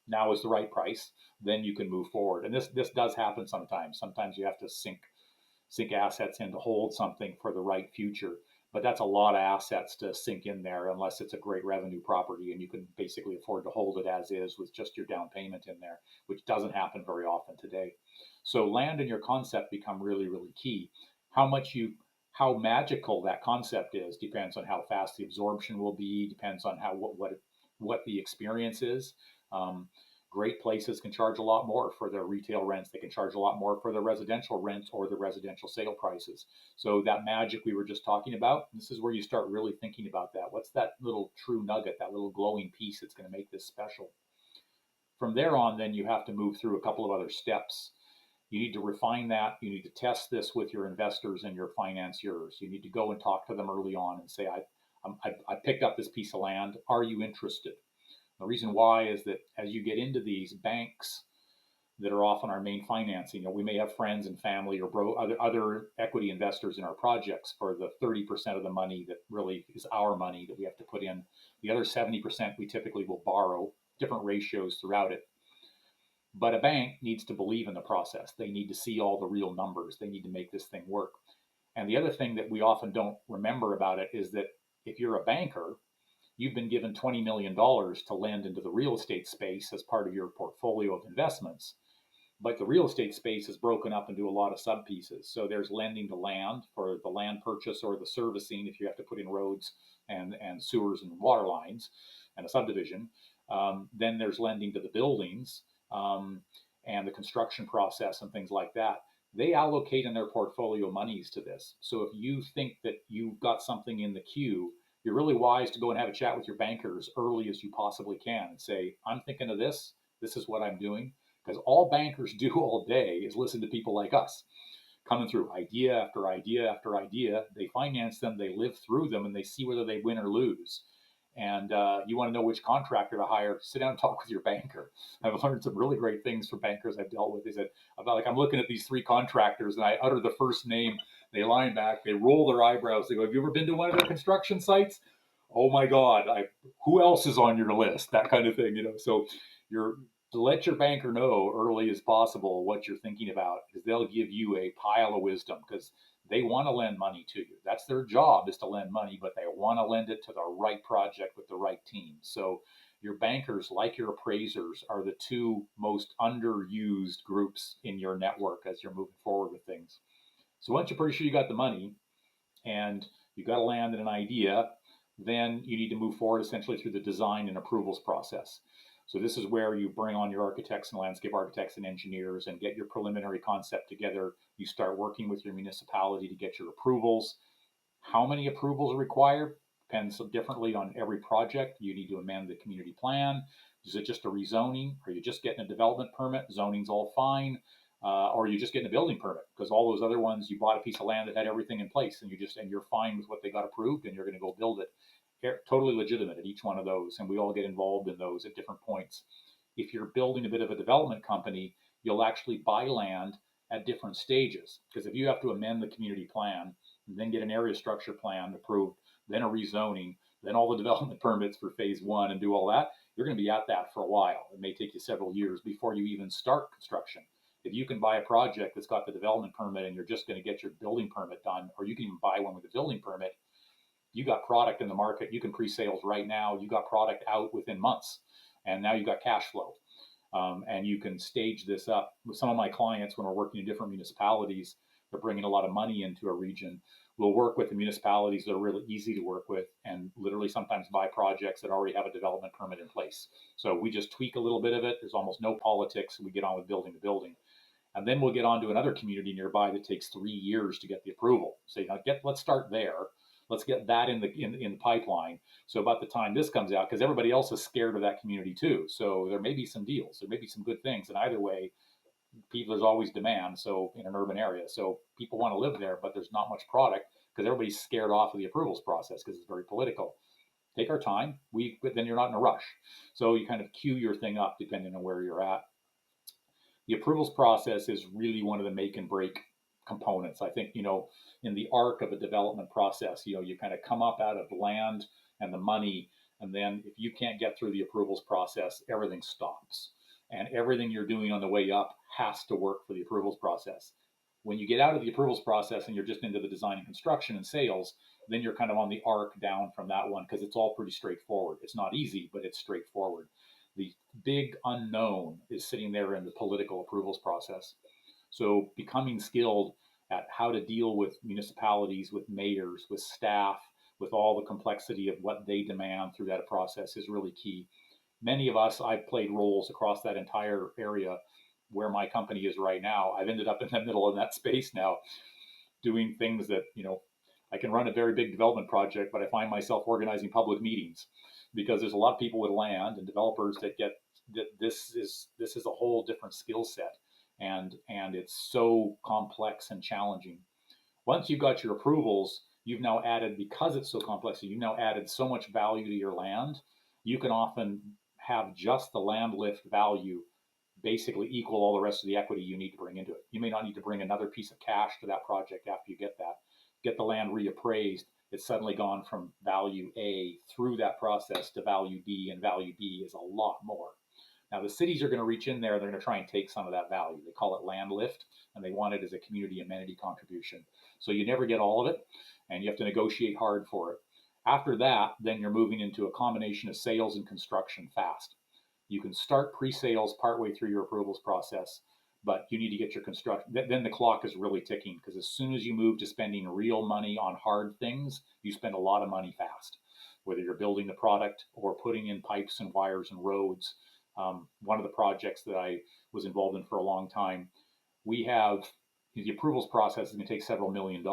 now is the right price, then you can move forward. And this does happen sometimes. Sometimes you have to sink assets in to hold something for the right future. But that's a lot of assets to sink in there, unless it's a great revenue property and you can basically afford to hold it as is with just your down payment in there, which doesn't happen very often today. So land and your concept become really, really key. How magical that concept is depends on how fast the absorption will be, depends on what the experience is. Great places can charge a lot more for their retail rents. They can charge a lot more for their residential rents or the residential sale prices. So that magic we were just talking about, this is where you start really thinking about that. What's that little true nugget, that little glowing piece that's going to make this special? From there on, then you have to move through a couple of other steps. You need to refine that. You need to test this with your investors and your financiers. You need to go and talk to them early on and say, I picked up this piece of land. Are you interested? The reason why is that as you get into these, banks that are often our main financing. We may have friends and family or other equity investors in our projects for the 30% of the money that really is our money that we have to put in. The other 70% we typically will borrow, different ratios throughout it. But a bank needs to believe in the process. They need to see all the real numbers. They need to make this thing work. And the other thing that we often don't remember about it is that if you're a banker, you've been given $20 million to lend into the real estate space as part of your portfolio of investments. But the real estate space is broken up into a lot of sub pieces. So there's lending to land for the land purchase or the servicing if you have to put in roads and sewers and water lines and a subdivision. Then there's lending to the buildings and the construction process and things like that. They allocate in their portfolio monies to this. So if you think that you've got something in the queue, you're really wise to go and have a chat with your bankers early as you possibly can and say, I'm thinking of this. This is what I'm doing. Because all bankers do all day is listen to people like us coming through idea after idea after idea. They finance them, they live through them, and they see whether they win or lose. And you want to know which contractor to hire, sit down and talk with your banker. I've learned some really great things from bankers I've dealt with. They said, I'm looking at these three contractors and I utter the first name, they line back, they roll their eyebrows, they go, have you ever been to one of their construction sites? Oh my God, who else is on your list? That kind of thing, So you're to let your banker know early as possible what you're thinking about, because they'll give you a pile of wisdom, because they want to lend money to you. That's their job, is to lend money, but they want to lend it to the right project with the right team. So your bankers, like your appraisers, are the two most underused groups in your network as you're moving forward with things. So once you're pretty sure you got the money and you got to land in an idea, then you need to move forward essentially through the design and approvals process. So this is where you bring on your architects and landscape architects and engineers and get your preliminary concept together. You start working with your municipality to get your approvals. How many approvals are required depends differently on every project. You need to amend the community plan. Is it just a rezoning? Are you just getting a development permit? Zoning's all fine. Or are you just getting a building permit? Because all those other ones, you bought a piece of land that had everything in place, and you're fine with what they got approved, and you're going to go build it. Totally legitimate at each one of those, and we all get involved in those at different points. If you're building a bit of a development company, you'll actually buy land at different stages, because if you have to amend the community plan and then get an area structure plan approved, then a rezoning, then all the development permits for phase one and do all that, you're going to be at that for a while. It may take you several years before you even start construction. If you can buy a project that's got the development permit and you're just going to get your building permit done, or you can even buy one with a building permit, you got product in the market. You can pre-sales right now. You got product out within months, and now you got cash flow. And you can stage this up. With some of my clients, when we're working in different municipalities, they're bringing a lot of money into a region. We'll work with the municipalities that are really easy to work with, and literally sometimes buy projects that already have a development permit in place. So we just tweak a little bit of it. There's almost no politics. We get on with building to building. And then we'll get on to another community nearby that takes 3 years to get the approval. So let's start there. Let's get that in the pipeline. So about the time this comes out, because everybody else is scared of that community too. So there may be some deals, there may be some good things. And either way, there's always demand. So in an urban area, so people want to live there, but there's not much product because everybody's scared off of the approvals process because it's very political. Take our time. But then you're not in a rush. So you kind of queue your thing up depending on where you're at. The approvals process is really one of the make and break components. I think, in the arc of a development process, you kind of come up out of land and the money, and then if you can't get through the approvals process, everything stops. And everything you're doing on the way up has to work for the approvals process. When you get out of the approvals process and you're just into the design and construction and sales, then you're kind of on the arc down from that one, because it's all pretty straightforward. It's not easy, but it's straightforward. The big unknown is sitting there in the political approvals process. So becoming skilled at how to deal with municipalities, with mayors, with staff, with all the complexity of what they demand through that process is really key. Many of us, I've played roles across that entire area where my company is right now. I've ended up in the middle of that space now, doing things that, I can run a very big development project, but I find myself organizing public meetings because there's a lot of people with land and developers that get that this is a whole different skill set, and it's so complex and challenging. Once you've got your approvals, you've now added, because it's so complex, you've now added so much value to your land. You can often have just the land lift value basically equal all the rest of the equity you need to bring into it. You may not need to bring another piece of cash to that project after you get that. Get the land reappraised. It's suddenly gone from value A through that process to value B, and value B is a lot more. Now, the cities are going to reach in there. They're going to try and take some of that value. They call it land lift, and they want it as a community amenity contribution. So you never get all of it, and you have to negotiate hard for it. After that, then you're moving into a combination of sales and construction fast. You can start pre-sales partway through your approvals process, but you need to get your construction. Then the clock is really ticking, because as soon as you move to spending real money on hard things, you spend a lot of money fast, whether you're building the product or putting in pipes and wires and roads. One of the projects that I was involved in for a long time, we have the approvals process is going to take several $1 million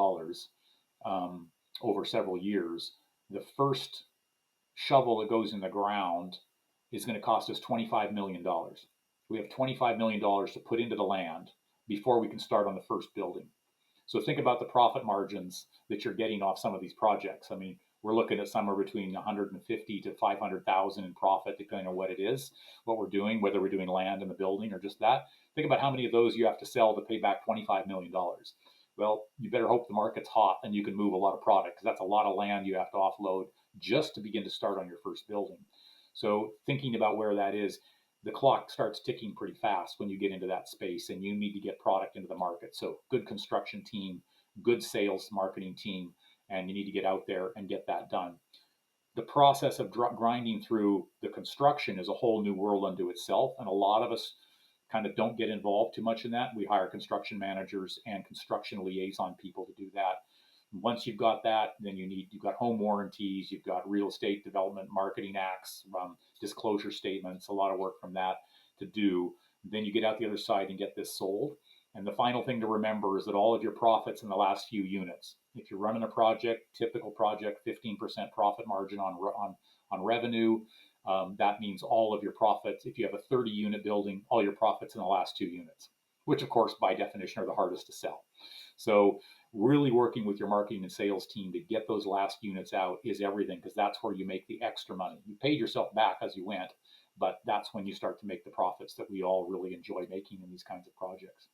over several years. The first shovel that goes in the ground is going to cost us $25 million. We have $25 million to put into the land before we can start on the first building. So think about the profit margins that you're getting off some of these projects. I mean, we're looking at somewhere between 150 to 500,000 in profit, depending on what it is, what we're doing, whether we're doing land in the building or just that. Think about how many of those you have to sell to pay back $25 million. Well, you better hope the market's hot and you can move a lot of product, because that's a lot of land you have to offload just to begin to start on your first building. So thinking about where that is, the clock starts ticking pretty fast when you get into that space, and you need to get product into the market. So good construction team, good sales marketing team, and you need to get out there and get that done. The process of grinding through the construction is a whole new world unto itself, and a lot of us kind of don't get involved too much in that. We hire construction managers and construction liaison people to do that. Once you've got that, then you've got home warranties, you've got real estate development marketing acts, disclosure statements, a lot of work from that to do. Then you get out the other side and get this sold. And the final thing to remember is that all of your profits in the last few units, if you're running a project, typical project, 15% profit margin on revenue, that means all of your profits. If you have a 30 unit building, all your profits in the last 2 units, which of course by definition are the hardest to sell. So really working with your marketing and sales team to get those last units out is everything, because that's where you make the extra money. You paid yourself back as you went, but that's when you start to make the profits that we all really enjoy making in these kinds of projects.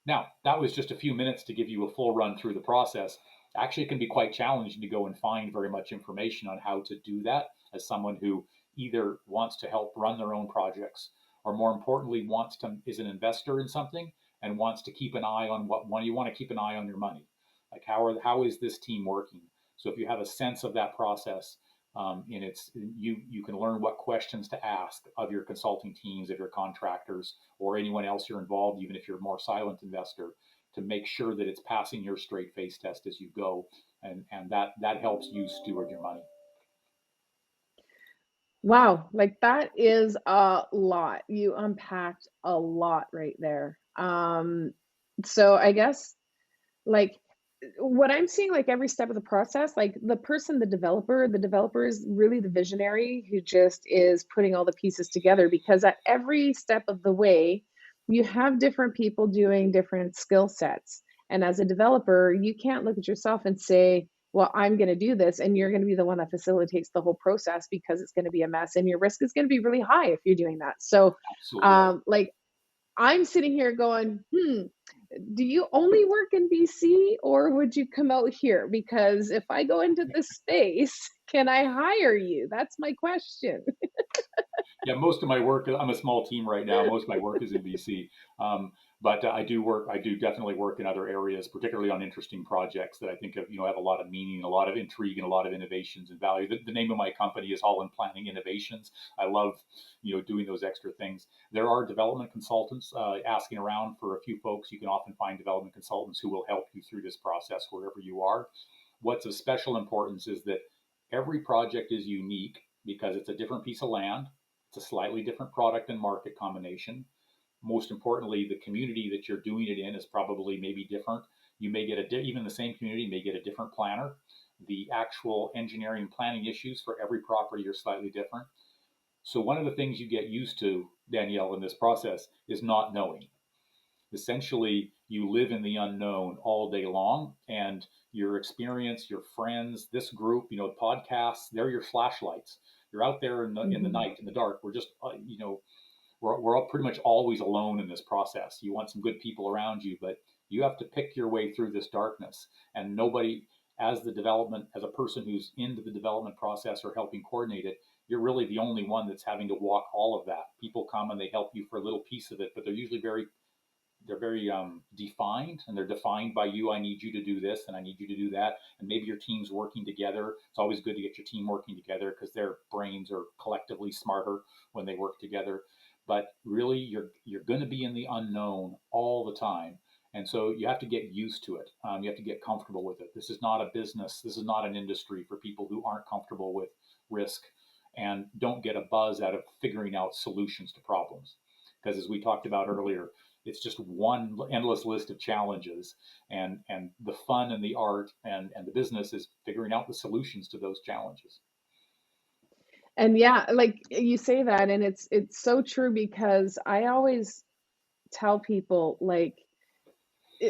Now, that was just a few minutes to give you a full run through the process. Actually, it can be quite challenging to go and find very much information on how to do that as someone who either wants to help run their own projects, or more importantly, is an investor in something and wants to keep an eye on you want to keep an eye on your money. Like how is this team working? So if you have a sense of that process, you can learn what questions to ask of your consulting teams, of your contractors, or anyone else you're involved, even if you're a more silent investor, to make sure that it's passing your straight face test as you go, and that helps you steward your money. Wow, like that is a lot. You unpacked a lot right there. So I guess like what I'm seeing, like every step of the process, like the developer is really the visionary who just is putting all the pieces together, because at every step of the way, you have different people doing different skill sets. And as a developer, you can't look at yourself and say, well, I'm going to do this, and you're going to be the one that facilitates the whole process, because it's going to be a mess and your risk is going to be really high if you're doing that. So, Absolutely. like I'm sitting here going, do you only work in BC, or would you come out here? Because if I go into this space, can I hire you? That's my question. Yeah, most of my work, I'm a small team right now. Most of my work is in BC. But I do definitely work in other areas, particularly on interesting projects that I think have a lot of meaning, a lot of intrigue, and a lot of innovations and value. The name of my company is Holland Planning Innovations. I love, doing those extra things. There are development consultants asking around for a few folks. You can often find development consultants who will help you through this process wherever you are. What's of special importance is that every project is unique, because it's a different piece of land. It's a slightly different product and market combination. Most importantly, the community that you're doing it in is probably maybe different. You may get even the same community may get a different planner. The actual engineering and planning issues for every property are slightly different. So one of the things you get used to, Danielle, in this process is not knowing. Essentially, you live in the unknown all day long, and your experience, your friends, this group, podcasts, they're your flashlights. You're out there in the night, in the dark. We're just, we're all pretty much always alone in this process. You want some good people around you, but you have to pick your way through this darkness. And nobody, as a person who's into the development process or helping coordinate it, you're really the only one that's having to walk all of that. People come and they help you for a little piece of it, but they're usually very defined, and they're defined by you. I need you to do this and I need you to do that, and maybe your team's working together. It's always good to get your team working together because their brains are collectively smarter when they work together. But really, you're going to be in the unknown all the time, and so you have to get used to it. You have to get comfortable with it. This is not a business, this is not an industry for people who aren't comfortable with risk and don't get a buzz out of figuring out solutions to problems, because as we talked about earlier, it's just one endless list of challenges, and the fun and the art and the business is figuring out the solutions to those challenges. And yeah, like you say that, and it's so true, because I always tell people, like,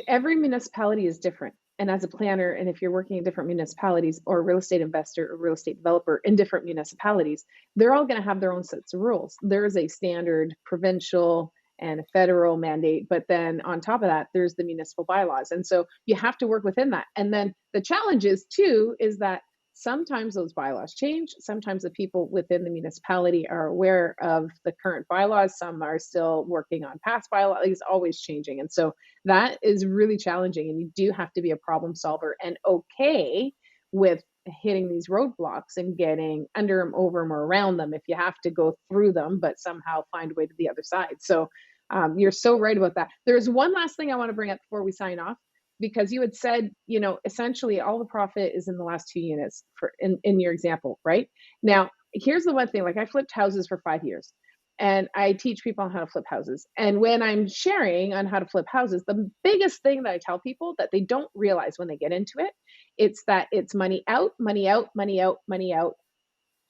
every municipality is different. And as a planner, and if you're working in different municipalities, or a real estate investor or real estate developer in different municipalities, they're all going to have their own sets of rules. There is a standard provincial and a federal mandate, but then on top of that, there's the municipal bylaws. And so you have to work within that. And then the challenge is too, is that sometimes those bylaws change. Sometimes the people within the municipality are aware of the current bylaws. Some are still working on past bylaws. It's always changing. And so that is really challenging. And you do have to be a problem solver and okay with hitting these roadblocks and getting under them, over them, or around them if you have to go through them, but somehow find a way to the other side. So you're so right about that. There's one last thing I want to bring up before we sign off, because you had said, essentially all the profit is in the last 2 units in your example, right? Now, here's the one thing, like, I flipped houses for 5 years, and I teach people on how to flip houses. And when I'm sharing on how to flip houses, the biggest thing that I tell people that they don't realize when they get into it, it's that it's money out, money out, money out, money out.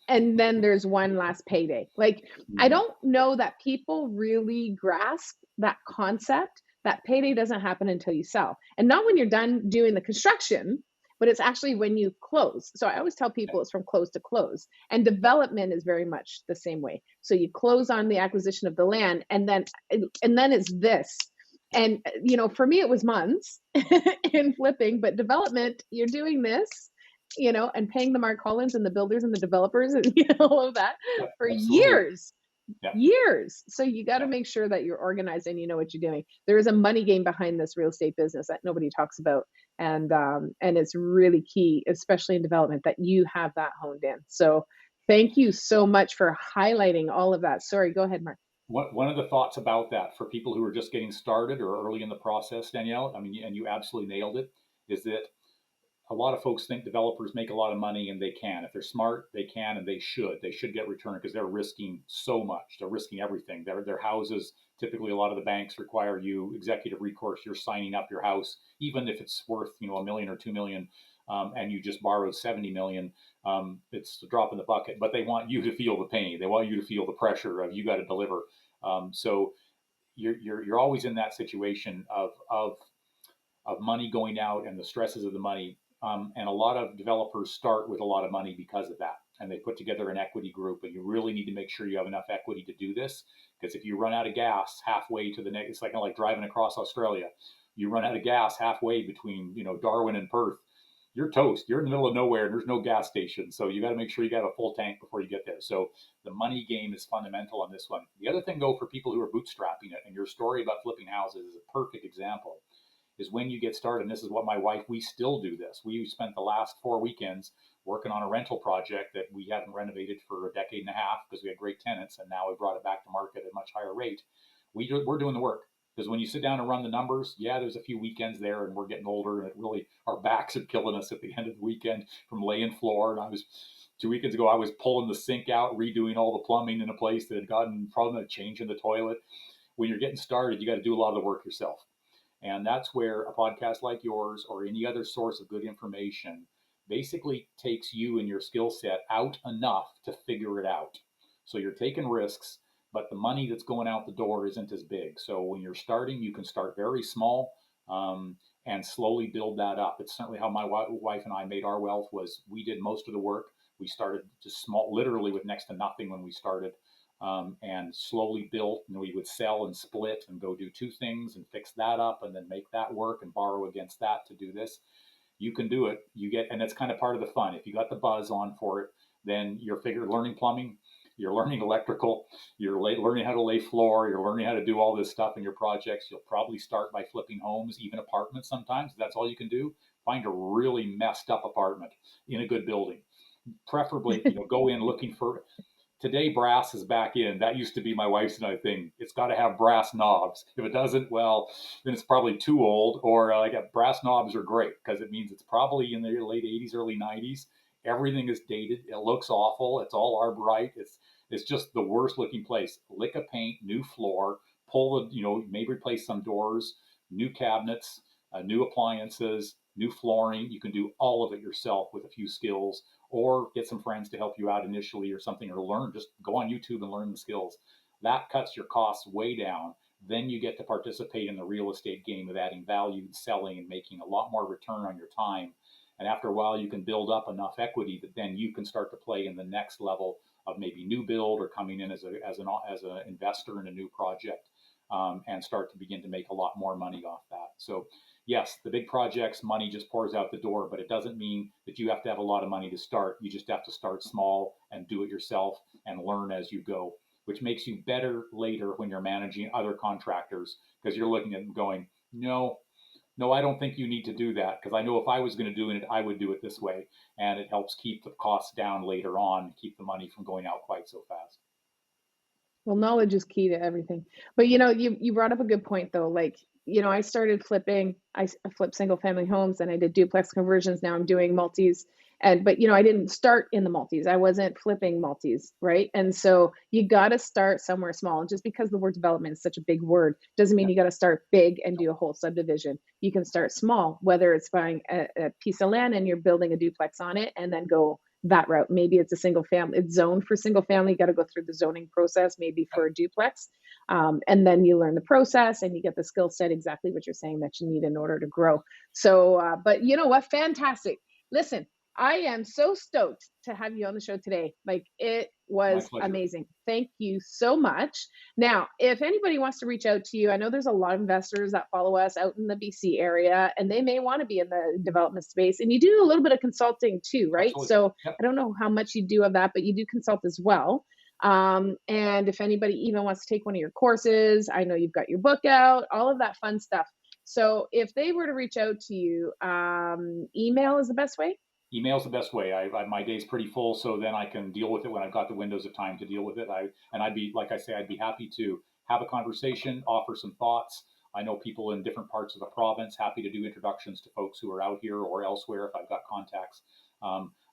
And then there's one last payday. Like, I don't know that people really grasp that concept, that payday doesn't happen until you sell. And not when you're done doing the construction, but it's actually when you close. So I always tell people it's from close to close. And development is very much the same way. So you close on the acquisition of the land, and then it's this. And for me it was months in flipping, but development, you're doing this, and paying the Mark Collins and the builders and the developers and all of that for years. Years. So you got to make sure that you're organized and you know what you're doing. There is a money game behind this real estate business that nobody talks about, and it's really key, especially in development, that you have that honed in. So thank you so much for highlighting all of that. Sorry, go ahead, Mark. One of the thoughts about that for people who are just getting started or early in the process, Danielle, I mean, and you absolutely nailed it, is that a lot of folks think developers make a lot of money, and they can. If they're smart, they can, and they should. They should get return because they're risking so much. They're risking everything. Their houses, typically a lot of the banks require you executive recourse. You're signing up your house, even if it's worth $1 million or $2 million, and you just borrowed $70 million. It's a drop in the bucket. But they want you to feel the pain. They want you to feel the pressure of you got to deliver. So you're always in that situation of money going out and the stresses of the money. And a lot of developers start with a lot of money because of that. And they put together an equity group, and you really need to make sure you have enough equity to do this. Because if you run out of gas halfway to the next, it's like driving across Australia. You run out of gas halfway between, Darwin and Perth, you're toast. You're in the middle of nowhere and there's no gas station. So you got to make sure you got a full tank before you get there. So the money game is fundamental on this one. The other thing, though, for people who are bootstrapping it, and your story about flipping houses is a perfect example, is when you get started. And this is what my wife, we still do this. We spent the last 4 weekends working on a rental project that we hadn't renovated for a decade and a half because we had great tenants, and now we brought it back to market at a much higher rate. We're doing the work, because when you sit down and run the numbers, yeah, there's a few weekends there, and we're getting older, and it really, our backs are killing us at the end of the weekend from laying floor. And 2 weekends ago, I was pulling the sink out, redoing all the plumbing in a place that had gotten probably a change in the toilet. When you're getting started, you got to do a lot of the work yourself. And that's where a podcast like yours or any other source of good information basically takes you and your skill set out enough to figure it out. So you're taking risks, but the money that's going out the door isn't as big. So when you're starting, you can start very small and slowly build that up. It's certainly how my wife and I made our wealth. Was we did most of the work. We started just small, literally with next to nothing when we started. and slowly built. We would sell and split and go do two things and fix that up and then make that work and borrow against that to do this. You can do it. And that's kind of part of the fun. If you got the buzz on for it, then you're learning plumbing, you're learning electrical, you're learning how to lay floor, you're learning how to do all this stuff in your projects. You'll probably start by flipping homes, even apartments sometimes. That's all you can do. Find a really messed up apartment in a good building. Preferably, go in looking for. Today, brass is back in. That used to be my wife's and I thing. It's got to have brass knobs. If it doesn't, well, then it's probably too old. Or brass knobs are great because it means it's probably in the late 80s, early 90s. Everything is dated. It looks awful. It's all arborite. It's just the worst looking place. Lick of paint, new floor, pull maybe replace some doors, new cabinets, new appliances, new flooring. You can do all of it yourself with a few skills, or get some friends to help you out initially or something, or learn. Just go on YouTube and learn the skills. That cuts your costs way down. Then you get to participate in the real estate game of adding value, selling, and making a lot more return on your time. And after a while, you can build up enough equity that then you can start to play in the next level of maybe new build or coming in as an investor in a new project, and start to begin to make a lot more money off that. So yes, the big projects, money just pours out the door, but it doesn't mean that you have to have a lot of money to start. You just have to start small and do it yourself and learn as you go, which makes you better later when you're managing other contractors, because you're looking at them going, no, I don't think you need to do that, because I know if I was going to do it, I would do it this way. And it helps keep the costs down later on, keep the money from going out quite so fast. Well, knowledge is key to everything. But you brought up a good point though. Like, I started flipping. I flipped single family homes, and I did duplex conversions. Now I'm doing multis. But I didn't start in the multis. I wasn't flipping multis, right? And so you got to start somewhere small. And just because the word development is such a big word doesn't mean you got to start big and do a whole subdivision. You can start small, whether it's buying a piece of land and you're building a duplex on it, and then go that route. Maybe it's a single family, it's zoned for single family. You got to go through the zoning process, maybe for a duplex. And then you learn the process and you get the skill set, exactly what you're saying, that you need in order to grow. So, but you know what? Fantastic. Listen, I am so stoked to have you on the show today. Like, it was amazing. Thank you so much. Now, if anybody wants to reach out to you, I know there's a lot of investors that follow us out in the BC area, and they may want to be in the development space. And you do a little bit of consulting too, right? Absolutely. So yep. I don't know how much you do of that, but you do consult as well. And if anybody even wants to take one of your courses, I know you've got your book out, all of that fun stuff. So if they were to reach out to you, email is the best way? Email's the best way. My day's pretty full, so then I can deal with it when I've got the windows of time to deal with it. I'd be, like I say, I'd be happy to have a conversation, offer some thoughts. I know people in different parts of the province, happy to do introductions to folks who are out here or elsewhere if I've got contacts.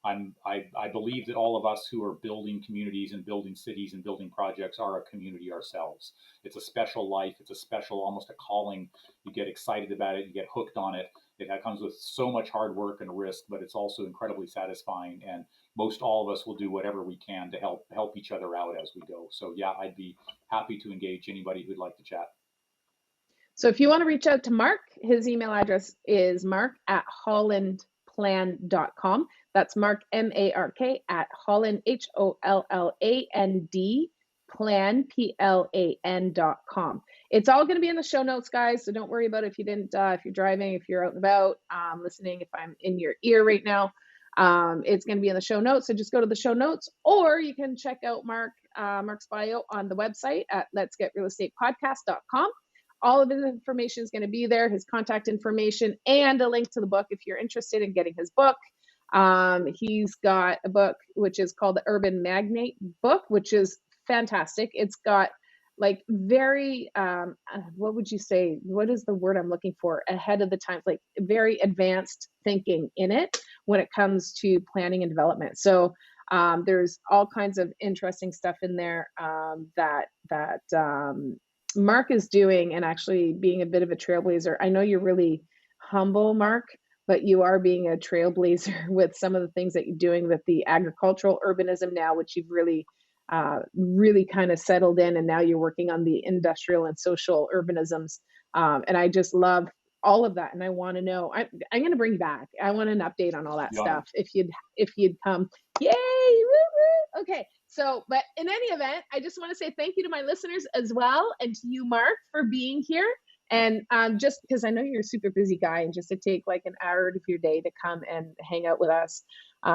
I believe that all of us who are building communities and building cities and building projects are a community ourselves. It's a special life. It's a special, almost a calling. You get excited about it. You get hooked on it. It comes with so much hard work and risk, but it's also incredibly satisfying. And most all of us will do whatever we can to help each other out as we go. So yeah, I'd be happy to engage anybody who'd like to chat. So if you want to reach out to Mark, his email address is mark@hollandplan.com. That's Mark, MARK, at Holland, HOLLAND, plan, PLAN.com. It's all going to be in the show notes, guys. So don't worry about it if you didn't, if you're driving, if you're out and about, listening, if I'm in your ear right now, it's going to be in the show notes. So just go to the show notes, or you can check out Mark's bio on the website at letsgetrealestatepodcast.com. All of his information is going to be there, his contact information, and a link to the book if you're interested in getting his book. He's got a book which is called the Urban Magnate book, which is fantastic. It's got like very, what would you say? What is the word I'm looking for? Ahead of the times, like very advanced thinking in it when it comes to planning and development. So there's all kinds of interesting stuff in there that Mark is doing, and actually being a bit of a trailblazer. I know you're really humble, Mark, but you are being a trailblazer with some of the things that you're doing with the agricultural urbanism now, which you've really kind of settled in, and now you're working on the industrial and social urbanisms. And I just love all of that, and I want to know. I'm going to bring you back. I want an update on all that stuff. If you'd come, yay! Woo, woo. Okay. So, but in any event, I just want to say thank you to my listeners as well, and to you, Mark, for being here. And just because I know you're a super busy guy, and just to take like an hour of your day to come and hang out with us,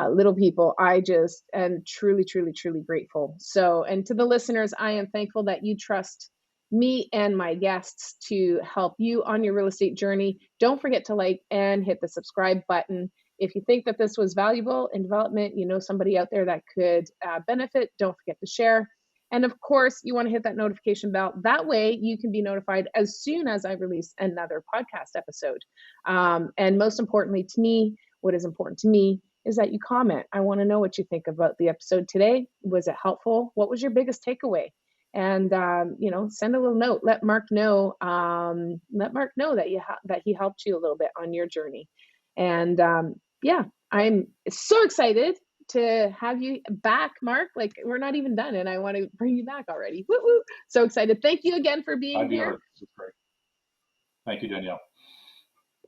little people, I just am truly, truly, truly grateful. So, and to the listeners, I am thankful that you trust me and my guests to help you on your real estate journey. Don't forget to like and hit the subscribe button. If you think that this was valuable in development, you know somebody out there that could benefit, don't forget to share. And of course, you want to hit that notification bell. That way, you can be notified as soon as I release another podcast episode. And most importantly to me, what is important to me is that you comment. I want to know what you think about the episode today. Was it helpful? What was your biggest takeaway? And send a little note. Let Mark know. Let Mark know that that he helped you a little bit on your journey. And yeah, I'm so excited to have you back, Mark. Like, we're not even done, and I want to bring you back already. Woo woo! So excited. Thank you again for being here. That's great. Thank you, Danielle.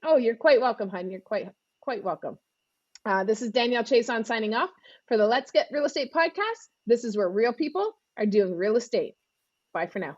Oh, you're quite welcome, hon. You're quite welcome. This is Danielle Chason signing off for the Let's Get Real Estate podcast. This is where real people are doing real estate. Bye for now.